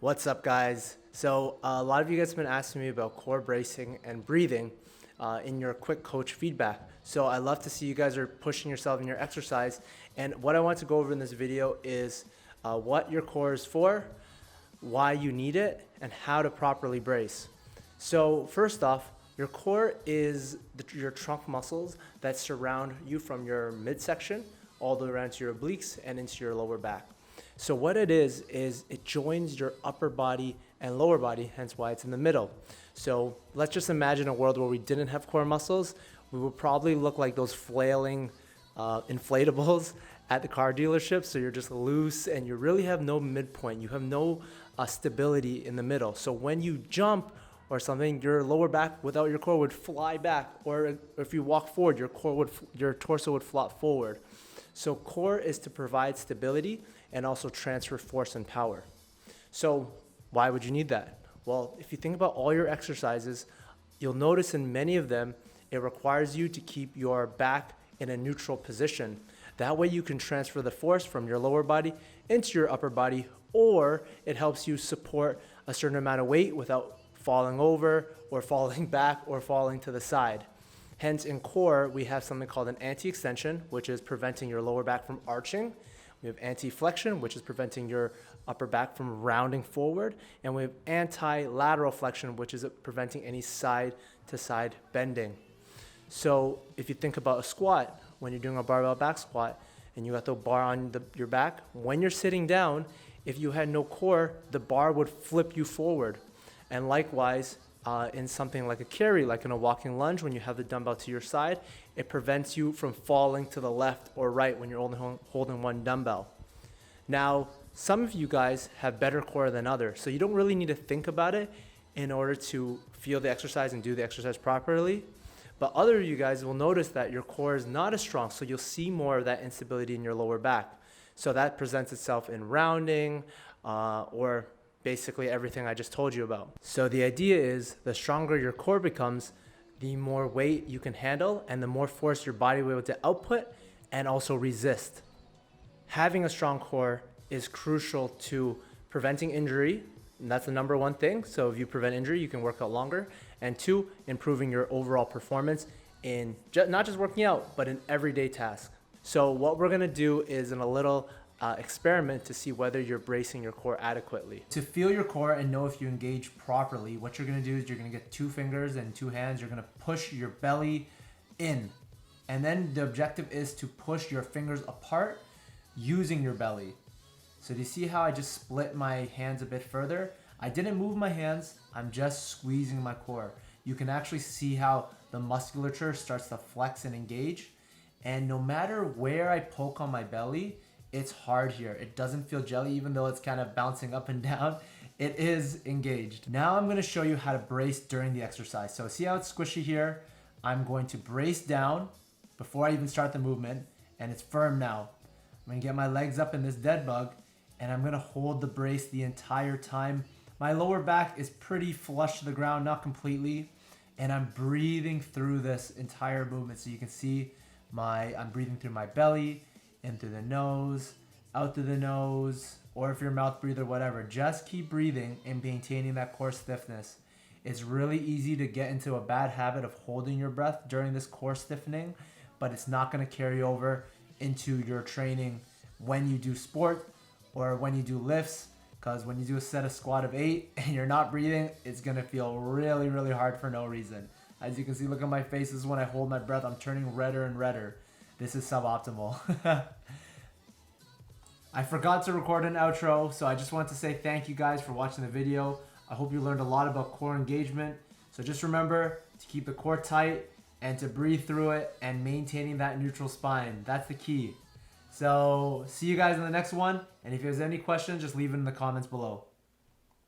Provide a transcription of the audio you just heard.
What's up, guys? So a lot of you guys have been asking me about core bracing and breathing in your quick coach feedback. So I love to see you guys are pushing yourself in your exercise. And what I want to go over in this video is what your core is for, why you need it, and how to properly brace. So first off, your core is your trunk muscles that surround you from your midsection all the way around to your obliques and into your lower back. So what it is it joins your upper body and lower body, hence why it's in the middle. So let's just imagine a world where we didn't have core muscles. We would probably look like those flailing inflatables at the car dealership. So you're just loose and you really have no midpoint. You have no stability in the middle. So when you jump or something, your lower back without your core would fly back, or if you walk forward, your torso would flop forward. So core is to provide stability and also transfer force and power. So why would you need that? Well, if you think about all your exercises, you'll notice in many of them, it requires you to keep your back in a neutral position. That way you can transfer the force from your lower body into your upper body, or it helps you support a certain amount of weight without falling over or falling back or falling to the side. Hence, in core, we have something called an anti-extension, which is preventing your lower back from arching. We have anti-flexion, which is preventing your upper back from rounding forward. And we have anti-lateral flexion, which is preventing any side-to-side bending. So if you think about a squat, when you're doing a barbell back squat, and you got the bar on your back, when you're sitting down, if you had no core, the bar would flip you forward. And likewise, in something like a carry, like in a walking lunge, when you have the dumbbell to your side, it prevents you from falling to the left or right when you're only holding one dumbbell. Now, some of you guys have better core than others, so you don't really need to think about it in order to feel the exercise and do the exercise properly. But other of you guys will notice that your core is not as strong, so you'll see more of that instability in your lower back. So that presents itself in rounding or basically everything I just told you about. So the idea is the stronger your core becomes, the more weight you can handle and the more force your body will be able to output and also resist. Having a strong core is crucial to preventing injury, and that's the number one thing. So if you prevent injury, you can work out longer. And two, improving your overall performance in not just working out, but in everyday tasks. So what we're gonna do is in a little experiment to see whether you're bracing your core adequately. To feel your core and know if you engage properly, what you're gonna do is you're gonna get 2 fingers and 2 hands. You're gonna push your belly in. And then the objective is to push your fingers apart using your belly. So do you see how I just split my hands a bit further? I didn't move my hands, I'm just squeezing my core. You can actually see how the musculature starts to flex and engage. And no matter where I poke on my belly, it's hard here. It doesn't feel jelly, even though it's kind of bouncing up and down. It is engaged. Now I'm gonna show you how to brace during the exercise. So see how it's squishy here? I'm going to brace down before I even start the movement, and it's firm now. I'm gonna get my legs up in this dead bug, and I'm gonna hold the brace the entire time. My lower back is pretty flush to the ground, not completely, and I'm breathing through this entire movement. So you can see I'm breathing through my belly, in through the nose, out through the nose, or if you're a mouth breather, whatever. Just keep breathing and maintaining that core stiffness. It's really easy to get into a bad habit of holding your breath during this core stiffening, but it's not gonna carry over into your training when you do sport or when you do lifts, because when you do a set of squat of 8 and you're not breathing, it's gonna feel really, really hard for no reason. As you can see, look at my face. This is when I hold my breath, I'm turning redder and redder. This is suboptimal. I forgot to record an outro, so I just want to say thank you guys for watching the video. I hope you learned a lot about core engagement. So just remember to keep the core tight and to breathe through it and maintaining that neutral spine. That's the key. So see you guys in the next one. And if there's any questions, just leave it in the comments below.